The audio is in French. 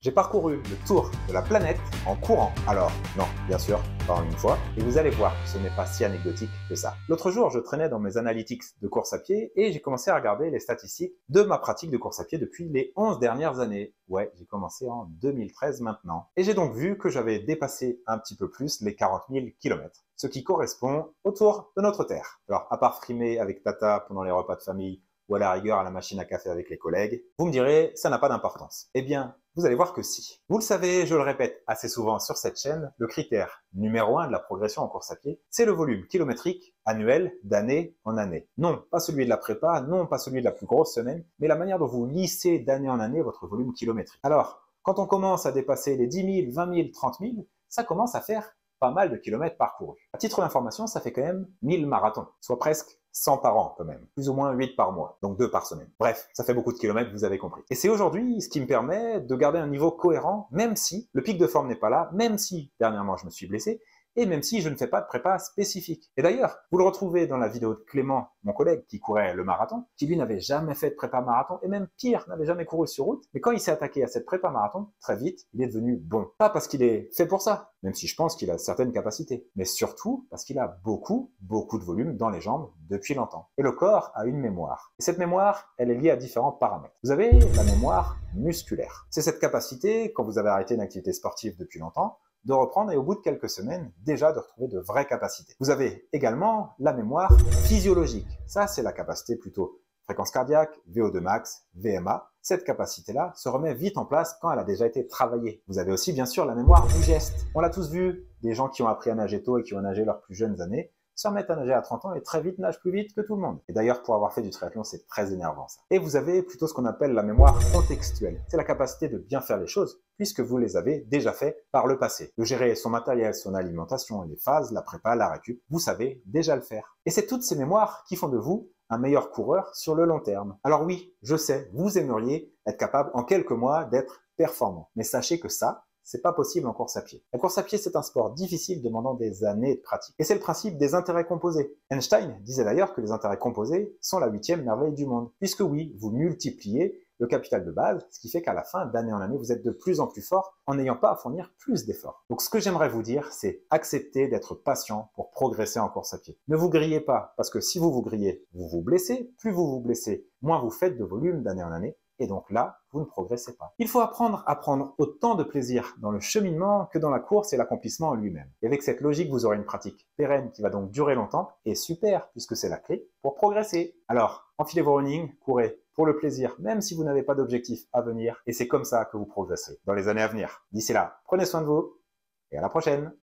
J'ai parcouru le tour de la planète en courant. Alors, non, bien sûr, pas en une fois. Et vous allez voir, ce n'est pas si anecdotique que ça. L'autre jour, je traînais dans mes analytics de course à pied et j'ai commencé à regarder les statistiques de ma pratique de course à pied depuis les 11 dernières années. Ouais, j'ai commencé en 2013 maintenant. Et j'ai donc vu que j'avais dépassé un petit peu plus les 40 000 km, ce qui correspond au tour de notre Terre. Alors, à part frimer avec Tata pendant les repas de famille ou à la rigueur à la machine à café avec les collègues, vous me direz, ça n'a pas d'importance. Eh bien, vous allez voir que si. Vous le savez, je le répète assez souvent sur cette chaîne, le critère numéro 1 de la progression en course à pied, c'est le volume kilométrique annuel d'année en année. Non, pas celui de la prépa, non, pas celui de la plus grosse semaine, mais la manière dont vous lissez d'année en année votre volume kilométrique. Alors, quand on commence à dépasser les 10 000, 20 000, 30 000, ça commence à faire pas mal de kilomètres parcourus. À titre d'information, ça fait quand même 1000 marathons, soit presque 100 par an quand même, plus ou moins 8 par mois, donc 2 par semaine. Bref, ça fait beaucoup de kilomètres, vous avez compris. Et c'est aujourd'hui ce qui me permet de garder un niveau cohérent, même si le pic de forme n'est pas là, même si dernièrement je me suis blessé, et même si je ne fais pas de prépa spécifique. Et d'ailleurs, vous le retrouvez dans la vidéo de Clément, mon collègue qui courait le marathon, qui lui n'avait jamais fait de prépa marathon, et même pire, n'avait jamais couru sur route, mais quand il s'est attaqué à cette prépa marathon, très vite, il est devenu bon. Pas parce qu'il est fait pour ça, même si je pense qu'il a certaines capacités, mais surtout parce qu'il a beaucoup de volume dans les jambes depuis longtemps. Et le corps a une mémoire. Et cette mémoire, elle est liée à différents paramètres. Vous avez la mémoire musculaire. C'est cette capacité, quand vous avez arrêté une activité sportive depuis longtemps, de reprendre et au bout de quelques semaines, déjà de retrouver de vraies capacités. Vous avez également la mémoire physiologique. Ça, c'est la capacité plutôt fréquence cardiaque, VO2 max, VMA. Cette capacité-là se remet vite en place quand elle a déjà été travaillée. Vous avez aussi bien sûr la mémoire du geste. On l'a tous vu, des gens qui ont appris à nager tôt et qui ont nagé leurs plus jeunes années, se remettent à nager à 30 ans et très vite nagent plus vite que tout le monde. Et d'ailleurs, pour avoir fait du triathlon, c'est très énervant ça. Et vous avez plutôt ce qu'on appelle la mémoire contextuelle. C'est la capacité de bien faire les choses, puisque vous les avez déjà fait par le passé. De gérer son matériel, son alimentation et les phases, la prépa, la récup, vous savez déjà le faire. Et c'est toutes ces mémoires qui font de vous un meilleur coureur sur le long terme. Alors oui, je sais, vous aimeriez être capable en quelques mois d'être performant. Mais sachez que ça, c'est pas possible en course à pied. La course à pied, c'est un sport difficile demandant des années de pratique. Et c'est le principe des intérêts composés. Einstein disait d'ailleurs que les intérêts composés sont la 8e merveille du monde. Puisque oui, vous multipliez le capital de base, ce qui fait qu'à la fin, d'année en année, vous êtes de plus en plus fort en n'ayant pas à fournir plus d'efforts. Donc ce que j'aimerais vous dire, c'est accepter d'être patient pour progresser en course à pied. Ne vous grillez pas, parce que si vous vous grillez, vous vous blessez. Plus vous vous blessez, moins vous faites de volume d'année en année. Et donc là, vous ne progressez pas. Il faut apprendre à prendre autant de plaisir dans le cheminement que dans la course et l'accomplissement en lui-même. Et avec cette logique, vous aurez une pratique pérenne qui va donc durer longtemps et super, puisque c'est la clé pour progresser. Alors, enfilez vos running, courez pour le plaisir, même si vous n'avez pas d'objectif à venir, et c'est comme ça que vous progresserez dans les années à venir. D'ici là, prenez soin de vous et à la prochaine.